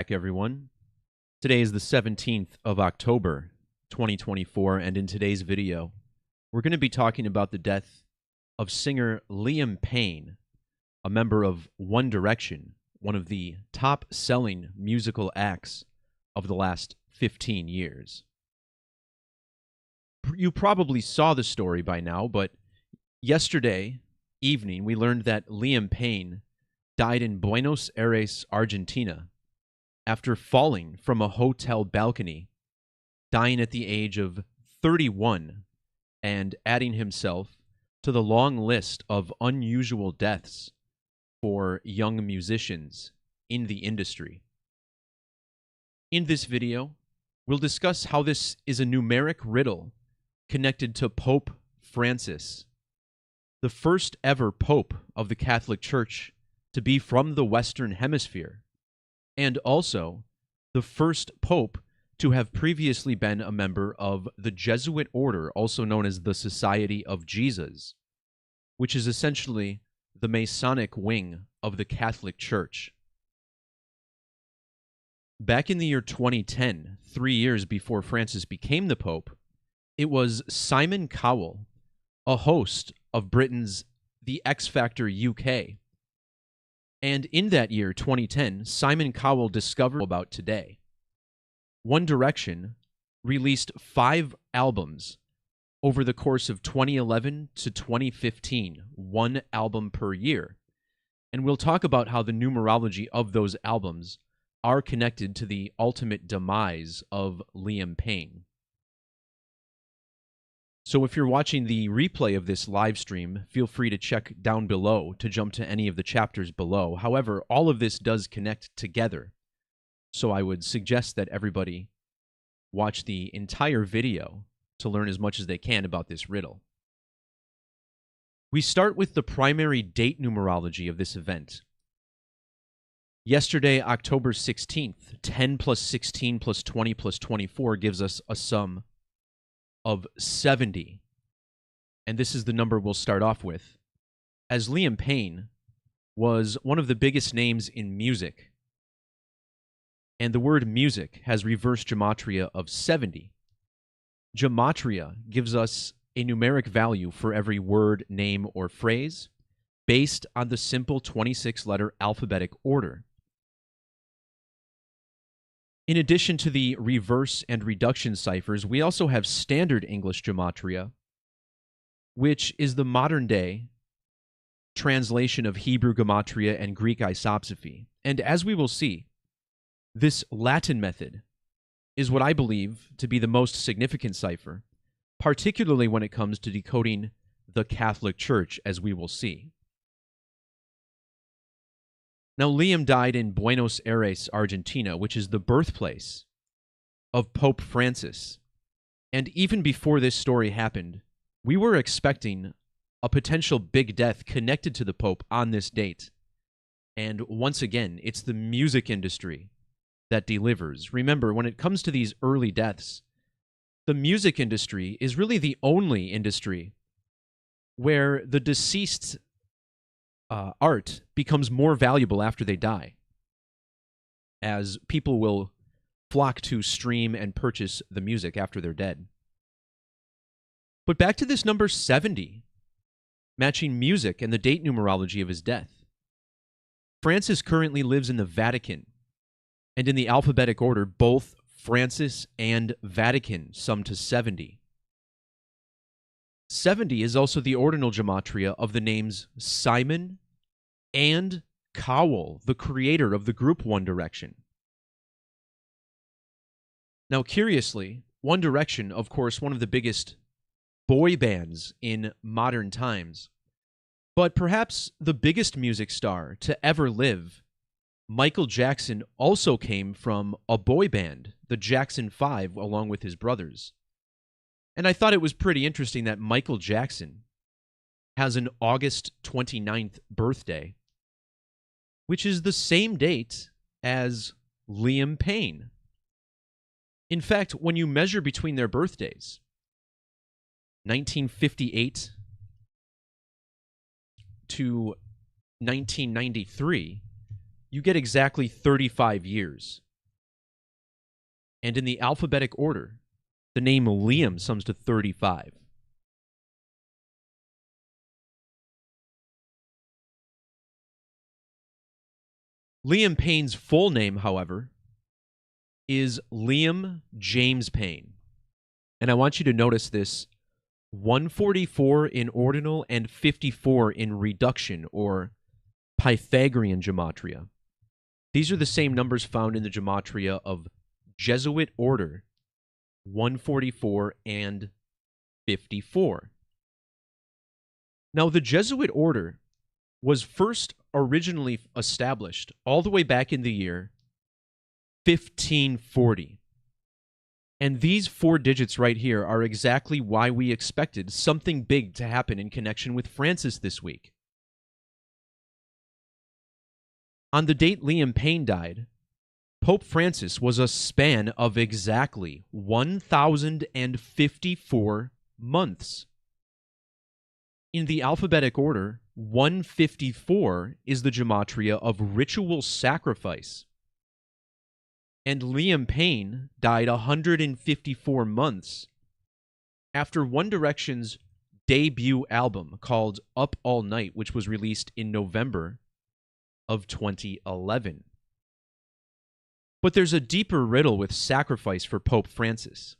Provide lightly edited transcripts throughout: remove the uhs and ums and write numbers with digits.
Back, everyone. Today is the 17th of October, 2024, and in today's video, we're going to be talking about the death of singer Liam Payne, a member of One Direction, one of the top-selling musical acts of the last 15 years. You probably saw the story by now, but yesterday evening we learned that Liam Payne died in Buenos Aires, Argentina, after falling from a hotel balcony, dying at the age of 31 and adding himself to the long list of unusual deaths for young musicians in the industry. In this video, we'll discuss how this is a numeric riddle connected to Pope Francis, the first ever Pope of the Catholic Church to be from the Western Hemisphere, and also the first pope to have previously been a member of the Jesuit Order, also known as the Society of Jesus, which is essentially the Masonic wing of the Catholic Church. Back in the year 2010, 3 years before Francis became the Pope, it was Simon Cowell, a host of Britain's The X Factor UK. And in that year, 2010, Simon Cowell discovered about today. One Direction released 5 albums over the course of 2011 to 2015, one album per year. And we'll talk about how the numerology of those albums are connected to the ultimate demise of Liam Payne. So if you're watching the replay of this live stream, feel free to check down below to jump to any of the chapters below. However, all of this does connect together. So I would suggest that everybody watch the entire video to learn as much as they can about this riddle. We start with the primary date numerology of this event. Yesterday, October 16th, 10 plus 16 plus 20 plus 24 gives us a sum of 70. And this is the number we'll start off with, as Liam Payne was one of the biggest names in music. And the word music has reverse gematria of 70. Gematria gives us a numeric value for every word, name, or phrase based on the simple 26-letter alphabetic order. In addition to the reverse and reduction ciphers, we also have standard English gematria, which is the modern-day translation of Hebrew gematria and Greek isopsephy. And as we will see, this Latin method is what I believe to be the most significant cipher, particularly when it comes to decoding the Catholic Church, as we will see. Now, Liam died in Buenos Aires, Argentina, which is the birthplace of Pope Francis. And even before this story happened, we were expecting a potential big death connected to the Pope on this date. And once again, it's the music industry that delivers. Remember, when it comes to these early deaths, the music industry is really the only industry where the deceased's art becomes more valuable after they die, as people will flock to stream and purchase the music after they're dead. But back to this number 70, matching music and the date numerology of his death. Francis currently lives in the Vatican, and in the alphabetic order, both Francis and Vatican sum to 70. 70 is also the ordinal gematria of the names Simon and Cowell, the creator of the group One Direction. Now, curiously, One Direction, of course, one of the biggest boy bands in modern times, but perhaps the biggest music star to ever live, Michael Jackson, also came from a boy band, the Jackson 5, along with his brothers. And I thought it was pretty interesting that Michael Jackson has an August 29th birthday, which is the same date as Liam Payne. In fact, when you measure between their birthdays, 1958 to 1993, you get exactly 35 years And in the alphabetic order, the name Liam sums to 35. Liam Payne's full name, however, is Liam James Payne. And I want you to notice this 144 in ordinal and 54 in reduction, or Pythagorean Gematria. These are the same numbers found in the Gematria of Jesuit Order, 144 and 54. Now, the Jesuit Order was first originally established all the way back in the year 1540. And these 4 digits right here are exactly why we expected something big to happen in connection with Francis this week. On the date Liam Payne died, Pope Francis was a span of exactly 1,054 months. In the alphabetic order, 154 is the Gematria of ritual sacrifice. And Liam Payne died 154 months after One Direction's debut album called Up All Night, which was released in November of 2011. But there's a deeper riddle with sacrifice for Pope Francis.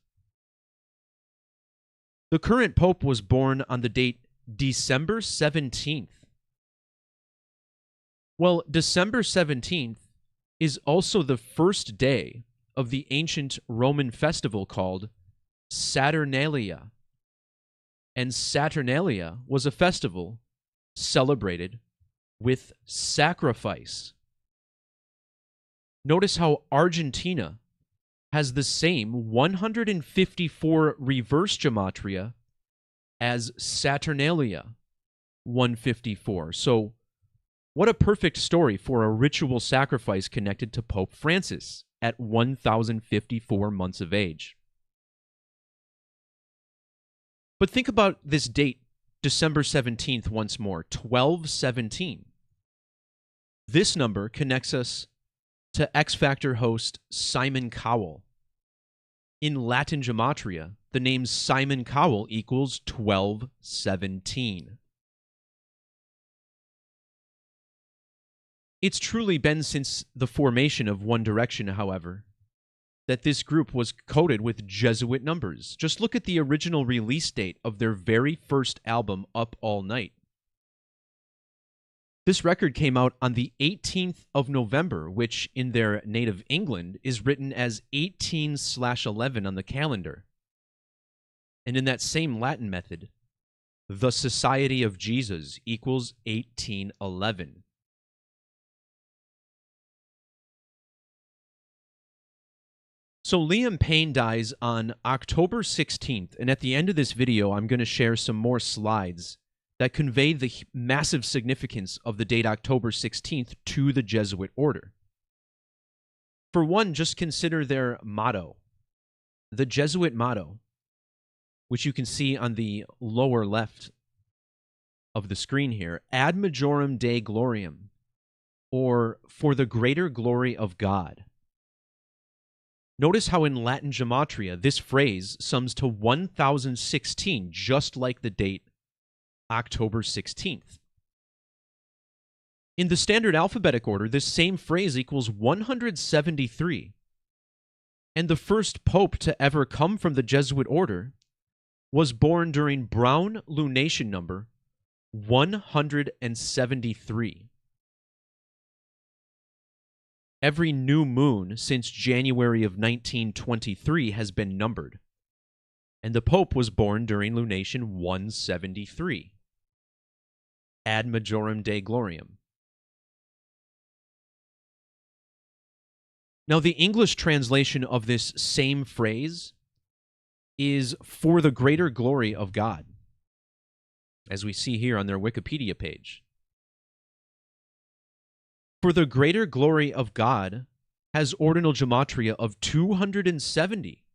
The current pope was born on the date December 17th. Well, December 17th is also the first day of the ancient Roman festival called Saturnalia. And Saturnalia was a festival celebrated with sacrifice. Notice how Argentina has the same 154 reverse gematria as Saturnalia, 154. So, what a perfect story for a ritual sacrifice connected to Pope Francis at 1,054 months of age. But think about this date, December 17th, once more, 1217. This number connects us to X Factor host Simon Cowell. In Latin gematria, the name Simon Cowell equals 1217. It's truly been since the formation of One Direction, however, that this group was coded with Jesuit numbers. Just look at the original release date of their very first album, Up All Night. This record came out on the 18th of November, which in their native England is written as 18/11 on the calendar. And in that same Latin method, the Society of Jesus equals 1811. So Liam Payne dies on October 16th, and at the end of this video, I'm going to share some more slides that convey the massive significance of the date October 16th to the Jesuit Order. For one, just consider their motto. The Jesuit motto, which you can see on the lower left of the screen here, Ad Majorem Dei Gloriam, or for the greater glory of God. Notice how in Latin gematria, this phrase sums to 1016, just like the date October 16th. In the standard alphabetic order, this same phrase equals 173. And the first pope to ever come from the Jesuit order was born during Brown lunation number 173. Every new moon since January of 1923 has been numbered, and the Pope was born during lunation 173. Ad Majorem Dei Gloriam. Now, the English translation of this same phrase is for the greater glory of God, as we see here on their Wikipedia page. For the greater glory of God has ordinal gematria of 270.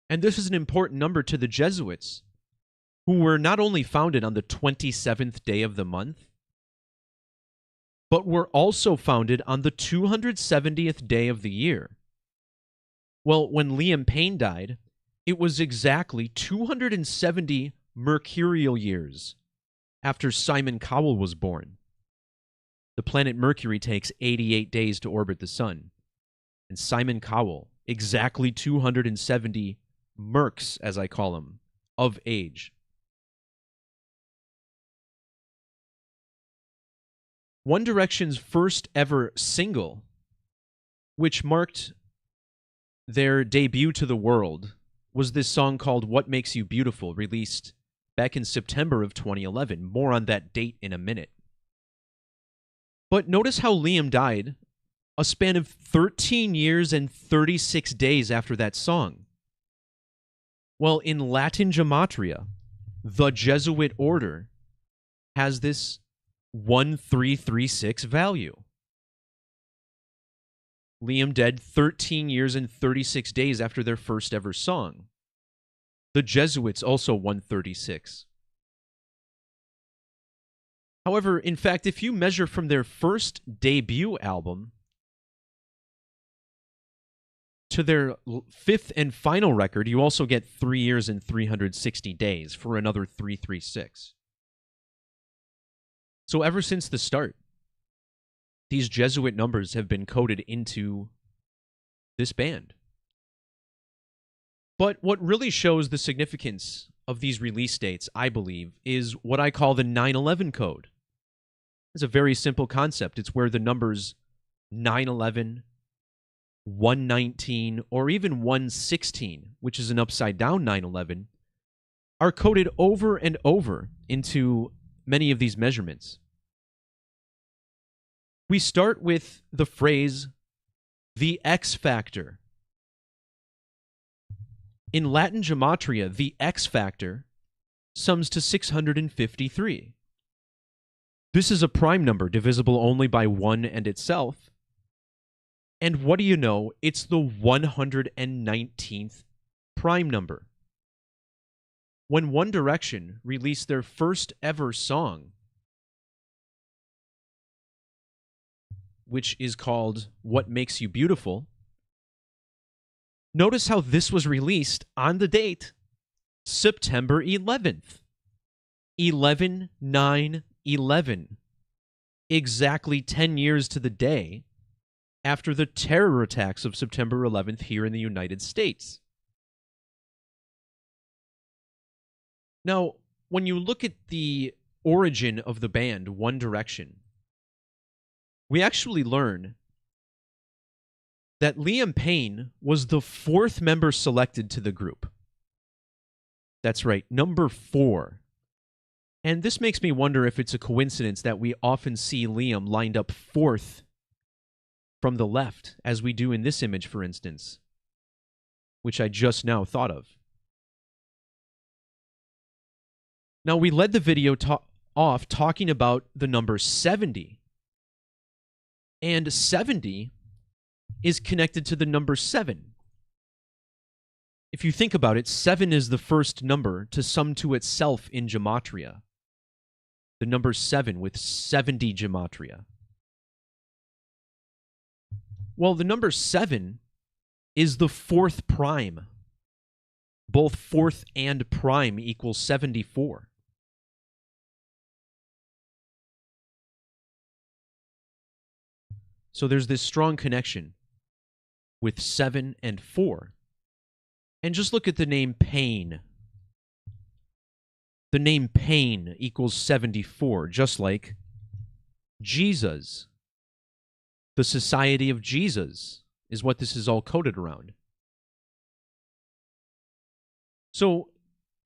And this is an important number to the Jesuits, who were not only founded on the 27th day of the month, but were also founded on the 270th day of the year, Well, when Liam Payne died, it was exactly 270 mercurial years after Simon Cowell was born. The planet Mercury takes 88 days to orbit the sun, and Simon Cowell, exactly 270 mercs, as I call them, of age. One Direction's first ever single, which marked their debut to the world, was this song called What Makes You Beautiful, released back in September of 2011. More on that date in a minute. But notice how Liam died a span of 13 years and 36 days after that song. Well, in Latin Gematria, the Jesuit Order has this 1336 value. Liam dead 13 years and 36 days after their first ever song. The Jesuits also 136. However, in fact, if you measure from their first debut album to their fifth and final record, you also get 3 years and 360 days for another 336. So ever since the start, these Jesuit numbers have been coded into this band. But what really shows the significance of these release dates, I believe, is what I call the 9/11 code. It's a very simple concept. It's where the numbers 9/11, 119, or even 116, which is an upside-down 9/11, are coded over and over into many of these measurements. We start with the phrase, the X factor. In Latin Gematria, the X factor sums to 653. This is a prime number divisible only by 1 and itself. And what do you know? It's the 119th prime number. When One Direction released their first ever song, which is called What Makes You Beautiful, notice how this was released on the date September 11th. 11/9/11. Exactly 10 years to the day after the terror attacks of September 11th here in the United States. Now, when you look at the origin of the band One Direction, we actually learn that Liam Payne was the 4th member selected to the group. That's right, number 4. And this makes me wonder if it's a coincidence that we often see Liam lined up 4th from the left, as we do in this image, for instance, which I just now thought of. Now, we led the video off talking about the number 70. And 70 is connected to the number 7. If you think about it, 7 is the first number to sum to itself in Gematria. The number 7 with 70 Gematria. Well, the number 7 is the 4th prime. Both 4th and prime equals 74. So there's this strong connection with 7 and 4. And just look at the name Payne. The name Payne equals 74, just like Jesus. The Society of Jesus is what this is all coded around. So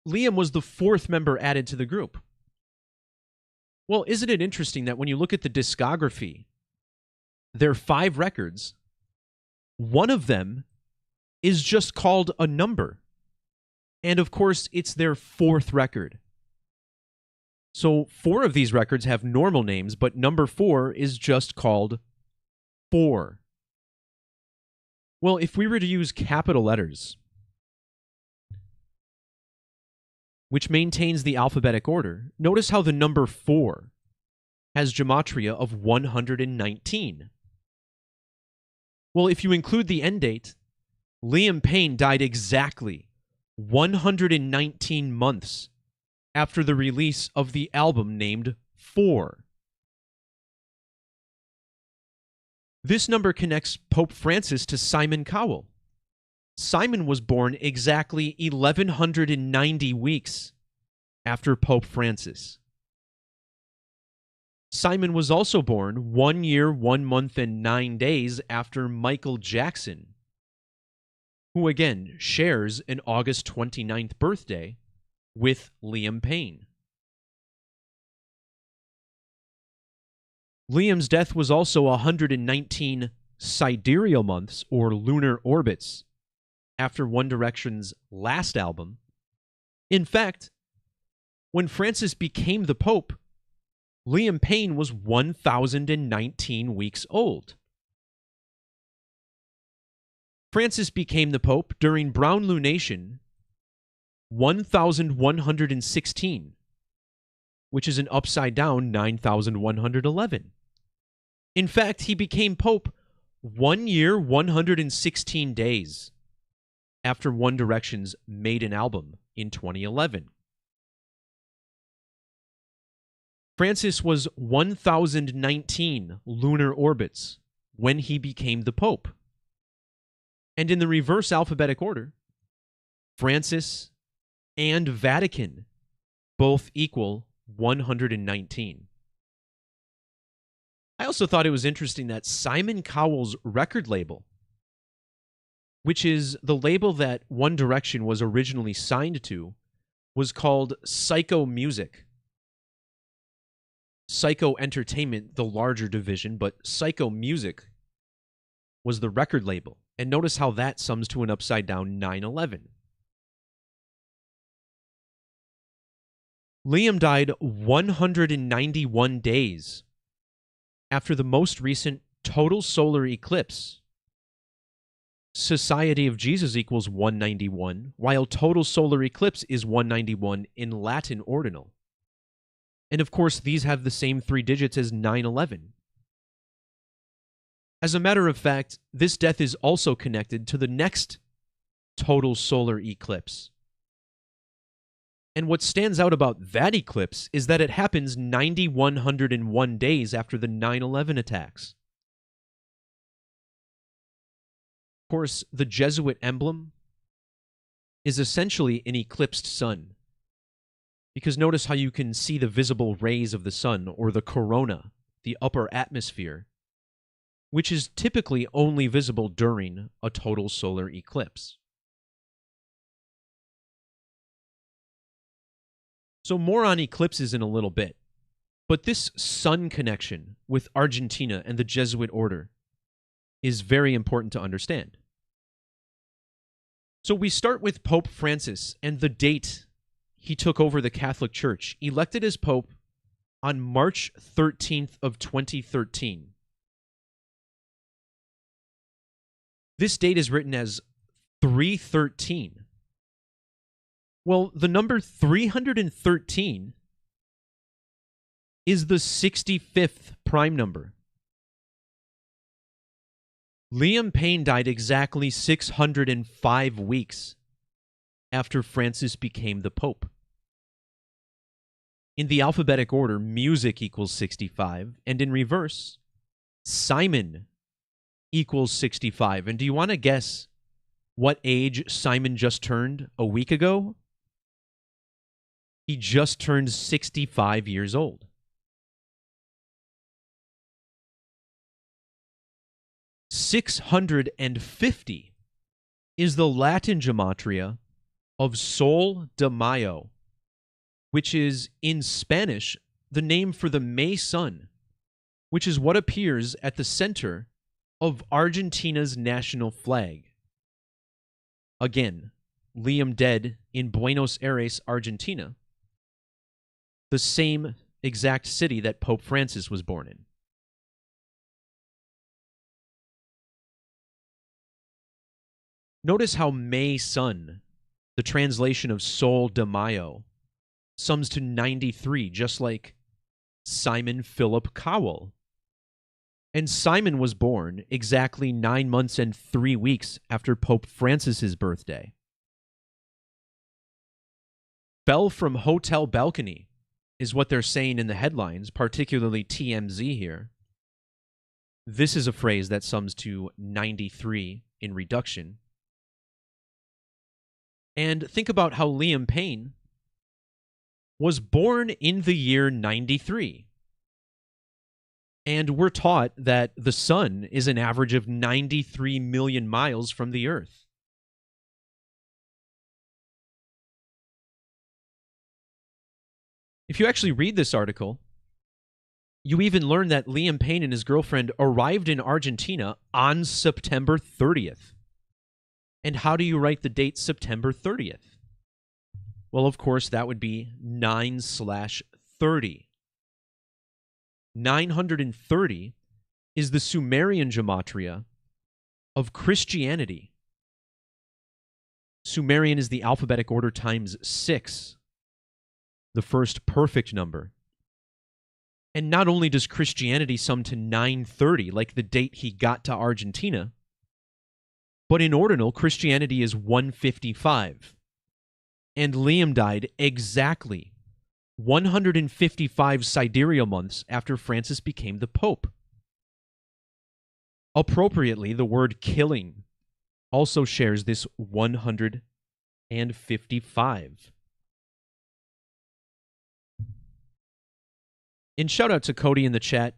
Liam was the 4th member added to the group. Well, isn't it interesting that when you look at the discography, there are 5 records. One of them is just called a number. And of course, it's their 4th record. So 4 of these records have normal names, but number 4 is just called 4. Well, if we were to use capital letters, which maintains the alphabetic order, notice how the number 4 has Gematria of 119. Well, if you include the end date, Liam Payne died exactly 119 months after the release of the album named 4. This number connects Pope Francis to Simon Cowell. Simon was born exactly 1190 weeks after Pope Francis. Simon was also born 1 year, 1 month, and 9 days after Michael Jackson, who again shares an August 29th birthday with Liam Payne. Liam's death was also 119 sidereal months, or lunar orbits, after One Direction's last album. In fact, when Francis became the Pope, Liam Payne was 1,019 weeks old. Francis became the Pope during Brown Lunation 1,116, which is an upside down 9,111. In fact, he became Pope 1 year, 116 days after One Direction's maiden album in 2011. Francis was 1,019 lunar orbits when he became the Pope. And in the reverse alphabetic order, Francis and Vatican both equal 119. I also thought it was interesting that Simon Cowell's record label, which is the label that One Direction was originally signed to, was called Psycho Music. Psycho Entertainment, the larger division, but Psycho Music was the record label. And notice how that sums to an upside down 911. Liam died 191 days after the most recent total solar eclipse. Society of Jesus equals 191, while total solar eclipse is 191 in Latin ordinal. And of course, these have the same 3 digits as 911. As a matter of fact, this death is also connected to the next total solar eclipse. And what stands out about that eclipse is that it happens 9,101 days after the 9/11 attacks. Of course, the Jesuit emblem is essentially an eclipsed sun. Because notice how you can see the visible rays of the sun, or the corona, the upper atmosphere, which is typically only visible during a total solar eclipse. So more on eclipses in a little bit, but this sun connection with Argentina and the Jesuit Order is very important to understand. So we start with Pope Francis and the date he took over the Catholic Church, elected as Pope on March 13th of 2013. This date is written as 313. Well, the number 313 is the 65th prime number. Liam Payne died exactly 605 weeks after Francis became the Pope. In the alphabetic order, music equals 65, and in reverse, Simon equals 65. And do you want to guess what age Simon just turned a week ago? He just turned 65 years old. "650 is the Latin gematria of Sol de Mayo, which is, in Spanish, the name for the May sun, which is what appears at the center of Argentina's national flag. Again, Liam dead in Buenos Aires, Argentina, the same exact city that Pope Francis was born in. Notice how May sun, the translation of Sol de Mayo, sums to 93, just like Simon Philip Cowell. And Simon was born exactly 9 months and 3 weeks after Pope Francis's birthday. Fell from hotel balcony is what they're saying in the headlines, particularly TMZ here. This is a phrase that sums to 93 in reduction. And think about how Liam Payne was born in the year 93. And we're taught that the sun is an average of 93 million miles from the Earth. If you actually read this article, you even learn that Liam Payne and his girlfriend arrived in Argentina on September 30th. And how do you write the date September 30th? Well, of course, that would be 9/30. 930 is the Sumerian Gematria of Christianity. Sumerian is the alphabetic order times 6, the first perfect number. And not only does Christianity sum to 930, like the date he got to Argentina, but in ordinal, Christianity is 155. And Liam died exactly 155 sidereal months after Francis became the Pope. Appropriately, the word killing also shares this 155. And shout out to Cody in the chat,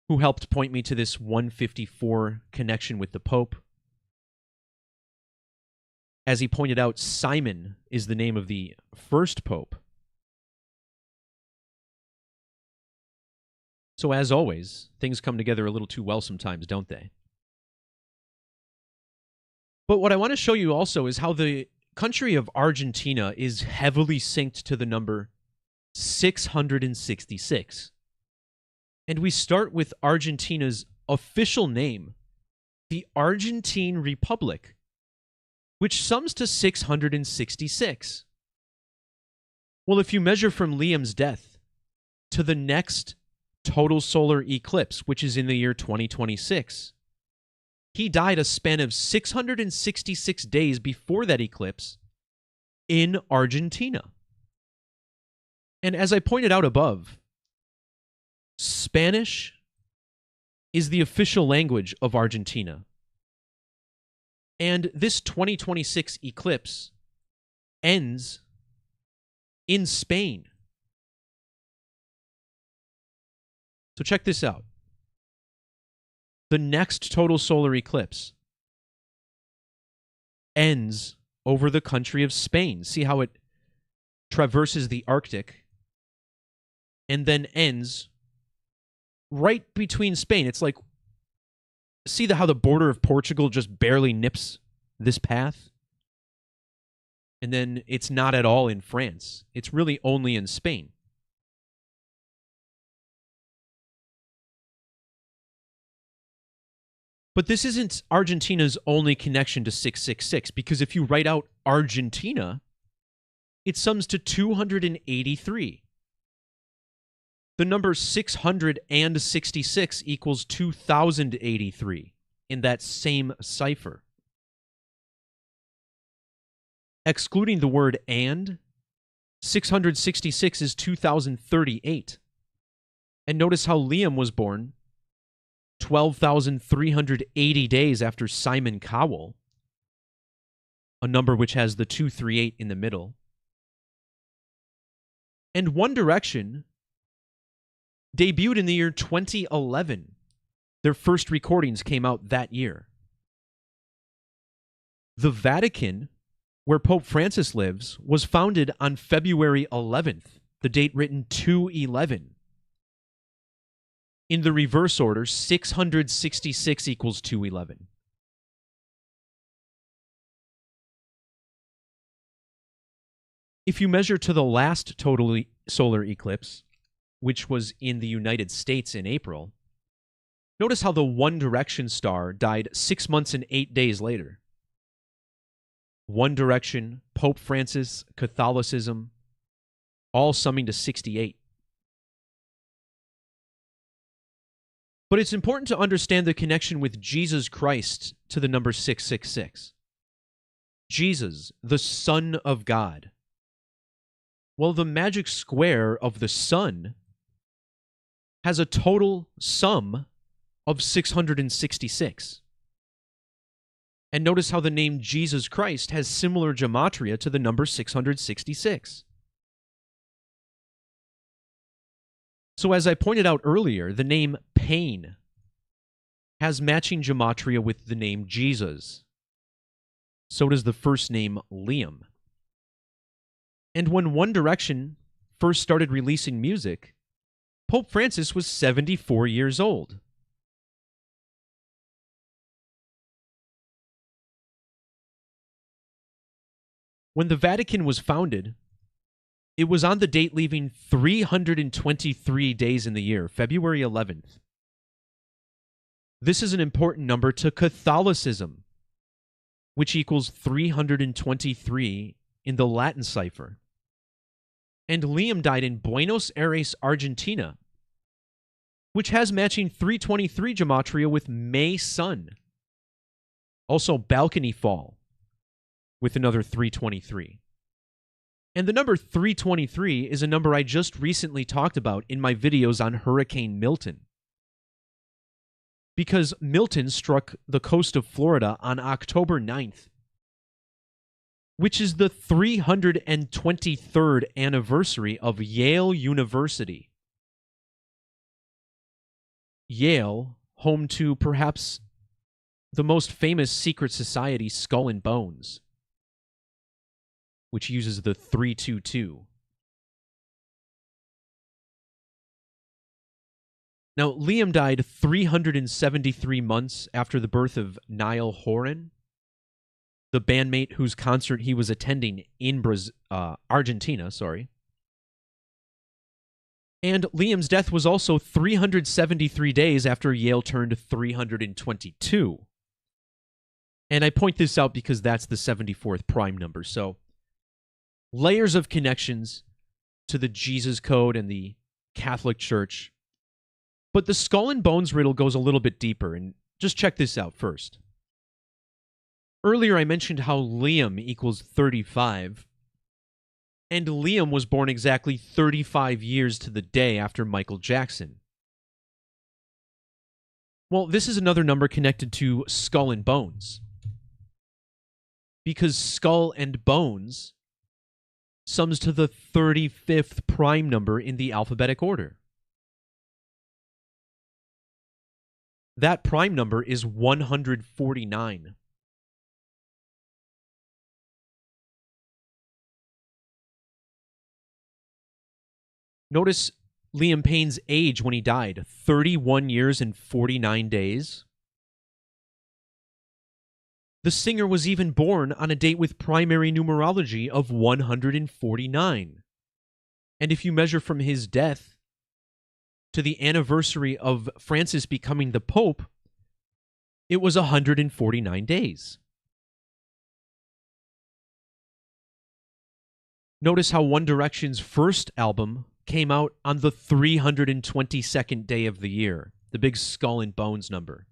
who helped point me to this 154 connection with the Pope. As he pointed out, Simon is the name of the first Pope. So as always, things come together a little too well sometimes, don't they? But what I want to show you also is how the country of Argentina is heavily synced to the number 666. And we start with Argentina's official name, the Argentine Republic, which sums to 666. Well, if you measure from Liam's death to the next total solar eclipse, which is in the year 2026, he died a span of 666 days before that eclipse in Argentina. And as I pointed out above, Spanish is the official language of Argentina. And this 2026 eclipse ends in Spain. So check this out. The next total solar eclipse ends over the country of Spain. See how it traverses the Arctic and then ends right between Spain. It's like, see how the border of Portugal just barely nips this path? And then it's not at all in France. It's really only in Spain. But this isn't Argentina's only connection to 666, because if you write out Argentina, it sums to 283. The number 666 equals 2083 in that same cipher. Excluding the word and, 666 is 2038. And notice how Liam was born 12,380 days after Simon Cowell, a number which has the 238 in the middle. And One Direction debuted in the year 2011. Their first recordings came out that year. The Vatican, where Pope Francis lives, was founded on February 11th, the date written 211. In the reverse order, 666 equals 211. If you measure to the last total solar eclipse, which was in the United States in April, notice how the One Direction star died 6 months and 8 days later. One Direction, Pope Francis, Catholicism, all summing to 68. But it's important to understand the connection with Jesus Christ to the number 666. Jesus, the Son of God. Well, the magic square of the Son has a total sum of 666. And notice how the name Jesus Christ has similar gematria to the number 666. So as I pointed out earlier, the name Pain has matching gematria with the name Jesus. So does the first name Liam. And when One Direction first started releasing music, Pope Francis was 74 years old. When the Vatican was founded, it was on the date leaving 323 days in the year, February 11th. This is an important number to Catholicism, which equals 323 in the Latin cipher. And Liam died in Buenos Aires, Argentina, which has matching 323 gematria with May Sun. Also balcony fall with another 323. And the number 323 is a number I just recently talked about in my videos on Hurricane Milton. Because Milton struck the coast of Florida on October 9th, which is the 323rd anniversary of Yale University. Yale, home to perhaps the most famous secret society, Skull and Bones, which uses the 322. Now, Liam died 373 months after the birth of Niall Horan, the bandmate whose concert he was attending in Argentina. And Liam's death was also 373 days after Yale turned 322. And I point this out because that's the 74th prime number. So, layers of connections to the Jesus Code and the Catholic Church. But the Skull and Bones riddle goes a little bit deeper, and just check this out first. Earlier I mentioned how Liam equals 35, and Liam was born exactly 35 years to the day after Michael Jackson. Well, this is another number connected to Skull and Bones, because Skull and Bones sums to the 35th prime number in the alphabetic order. That prime number is 149. Notice Liam Payne's age when he died, 31 years and 49 days. The singer was even born on a date with primary numerology of 149. And if you measure from his death to the anniversary of Francis becoming the Pope, it was 149 days. Notice how One Direction's first album came out on the 322nd day of the year, the big Skull and Bones number.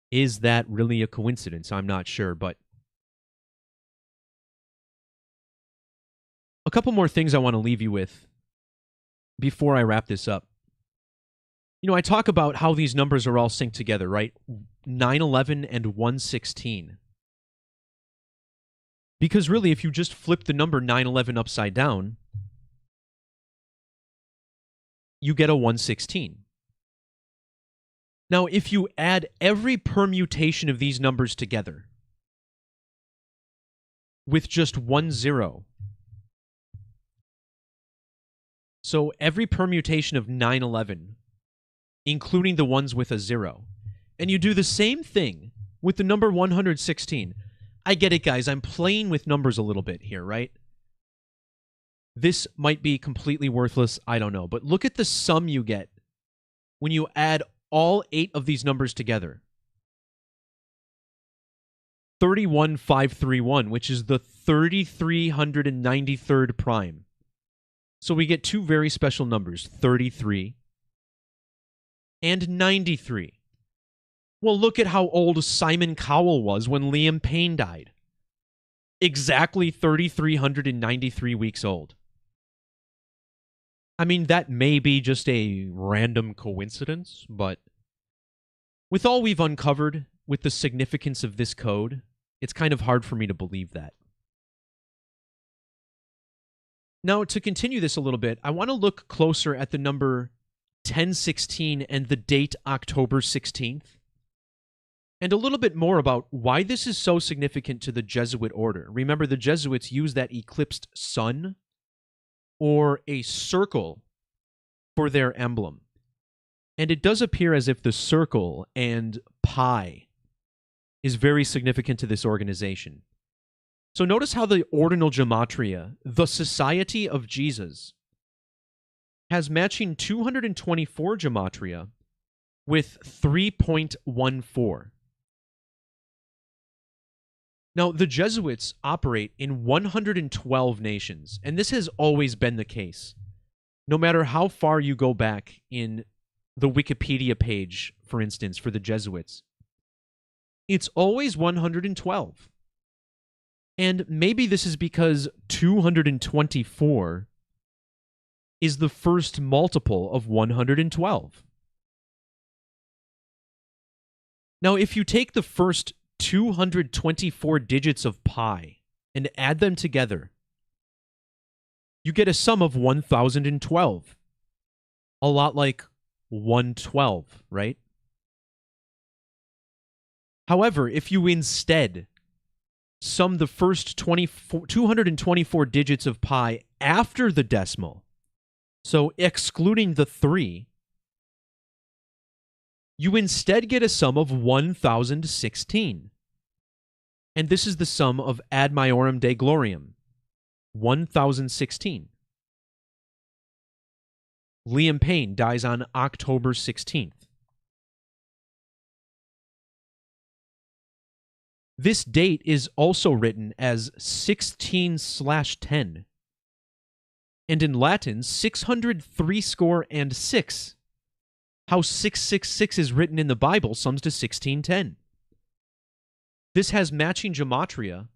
Is that really a coincidence? I'm not sure, but a couple more things I want to leave you with before I wrap this up. You know, I talk about how these numbers are all synced together, right? 9/11 and 116. Because really, if you just flip the number 9/11 upside down, you get a 116. Now, if you add every permutation of these numbers together with just 1 0, so every permutation of 9/11, including the ones with a 0, and you do the same thing with the number 116. I get it, guys. I'm playing with numbers a little bit here, right? This might be completely worthless. I don't know. But look at the sum you get when you add all 8 of these numbers together. 31531, which is the 3393rd prime. So we get two very special numbers, 33 and 93. Well, look at how old Simon Cowell was when Liam Payne died. Exactly 3,393 weeks old. I mean, that may be just a random coincidence, but with all we've uncovered with the significance of this code, it's kind of hard for me to believe that. Now, to continue this a little bit, I want to look closer at the number 1016 and the date October 16th, and a little bit more about why this is so significant to the Jesuit order. Remember, the Jesuits use that eclipsed sun or a circle for their emblem. And it does appear as if the circle and pi is very significant to this organization. So notice how the ordinal gematria, the Society of Jesus, has matching 224 gematria with 3.14. Now, the Jesuits operate in 112 nations, and this has always been the case. No matter how far you go back in the Wikipedia page, for instance, for the Jesuits, it's always 112. And maybe this is because 224 is the first multiple of 112. Now, if you take the first 224 digits of pi and add them together, you get a sum of 1012. A lot like 112, right? However, if you instead sum the first 224 digits of pi after the decimal, so excluding the 3, you instead get a sum of 1016. And this is the sum of Ad Maiorem Dei Gloriam, 1016. Liam Payne dies on October 16th. This date is also written as 16/10, and in Latin, 603 score and 6. How 666 is written in the Bible sums to 1610. This has matching gematria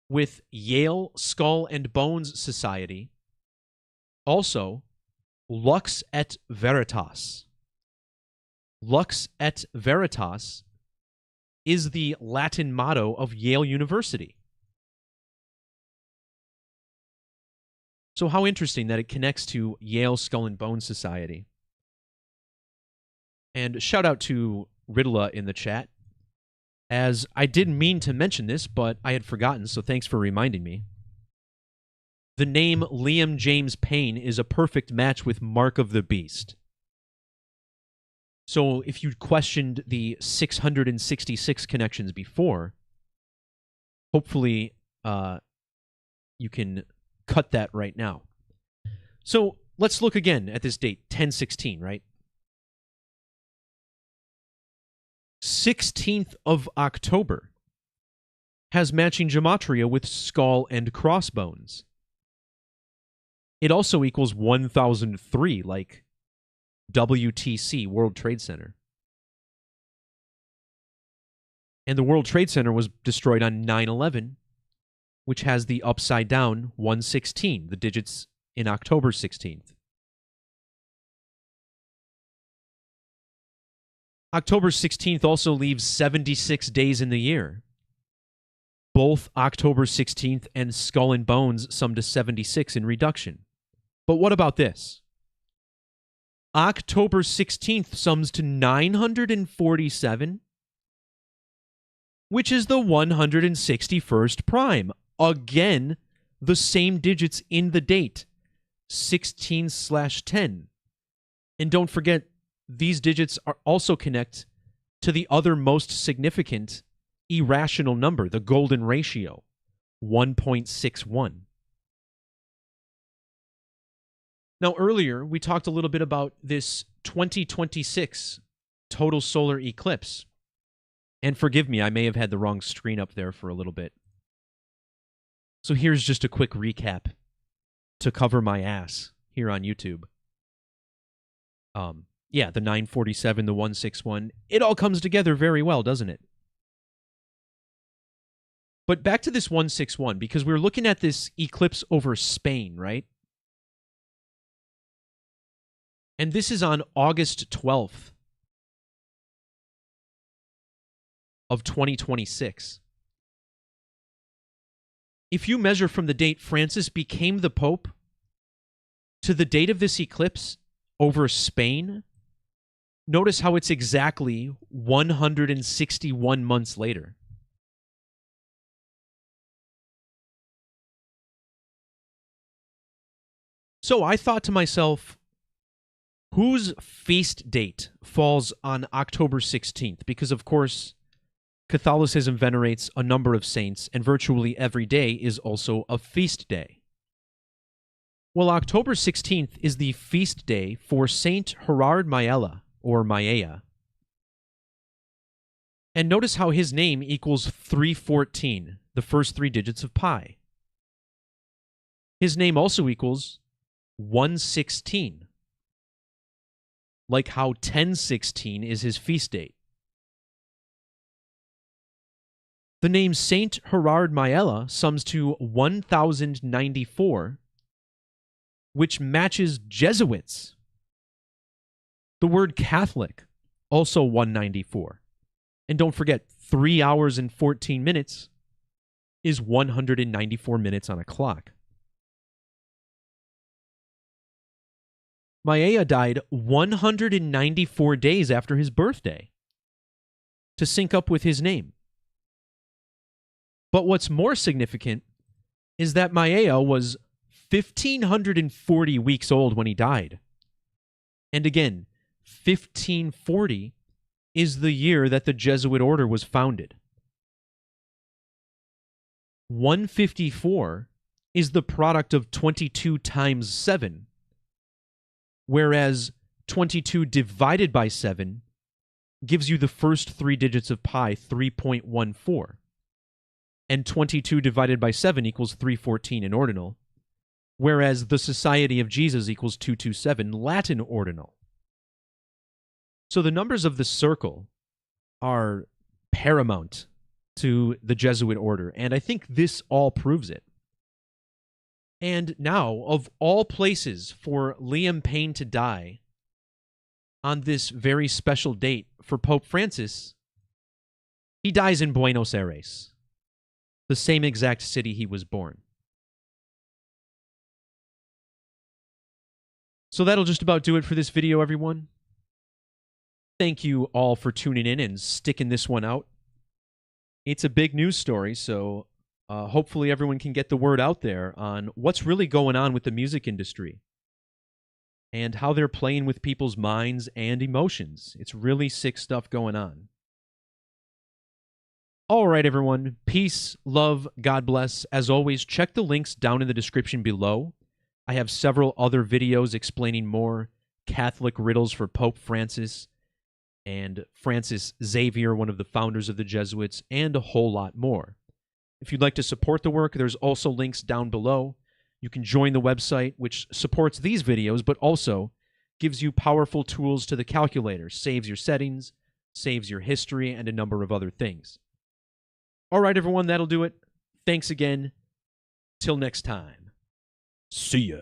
with Yale Skull and Bones Society, also Lux et Veritas. Lux et Veritas is the Latin motto of Yale University. So how interesting that it connects to Yale Skull and Bones Society. And shout out to Riddla in the chat, as I didn't mean to mention this, but I had forgotten, so thanks for reminding me. The name Liam James Payne is a perfect match with Mark of the Beast. So if you questioned the 666 connections before, hopefully you can cut that right now. So let's look again at this date, 1016, right? 16th of October has matching gematria with skull and crossbones. It also equals 1003, like WTC, World Trade Center. And the World Trade Center was destroyed on 9/11, which has the upside down 116, the digits in October 16th. October 16th also leaves 76 days in the year. Both October 16th and Skull and Bones sum to 76 in reduction. But what about this? October 16th sums to 947, which is the 161st prime. Again, the same digits in the date, 16/10. And don't forget, these digits are also connect to the other most significant irrational number, the golden ratio, 1.61. Now, earlier, we talked a little bit about this 2026 total solar eclipse. And forgive me, I may have had the wrong screen up there for a little bit. So here's just a quick recap to cover my ass here on YouTube. Yeah, the 947, the 161. It all comes together very well, doesn't it? But back to this 161, because we were looking at this eclipse over Spain, right? And this is on August 12th of 2026. If you measure from the date Francis became the Pope to the date of this eclipse over Spain, notice how it's exactly 161 months later. So I thought to myself, whose feast date falls on October 16th? Because, of course, Catholicism venerates a number of saints, and virtually every day is also a feast day. Well, October 16th is the feast day for Saint Gerard Maella, or Maella. And notice how his name equals 314, the first three digits of pi. His name also equals 116, like how 1016 is his feast date. The name Saint Gerard Maella sums to 1094, which matches Jesuits. The word Catholic, also 194. And don't forget, 3 hours and 14 minutes is 194 minutes on a clock. Maella died 194 days after his birthday to sync up with his name. But what's more significant is that Maella was 1,540 weeks old when he died. And again, 1540 is the year that the Jesuit Order was founded. 154 is the product of 22 times 7, whereas 22 divided by 7 gives you the first three digits of pi, 3.14. And 22 divided by 7 equals 314 in ordinal, whereas the Society of Jesus equals 227 Latin ordinal. So the numbers of the circle are paramount to the Jesuit order, and I think this all proves it. And now, of all places for Liam Payne to die on this very special date for Pope Francis, he dies in Buenos Aires, the same exact city he was born. So that'll just about do it for this video, everyone. Thank you all for tuning in and sticking this one out. It's a big news story, so hopefully everyone can get the word out there on what's really going on with the music industry and how they're playing with people's minds and emotions. It's really sick stuff going on. All right, everyone. Peace, love, God bless. As always, check the links down in the description below. I have several other videos explaining more Catholic riddles for Pope Francis and Francis Xavier, one of the founders of the Jesuits, and a whole lot more. If you'd like to support the work, there's also links down below. You can join the website, which supports these videos, but also gives you powerful tools to the calculator, saves your settings, saves your history, and a number of other things. All right, everyone, that'll do it. Thanks again. Till next time. See ya.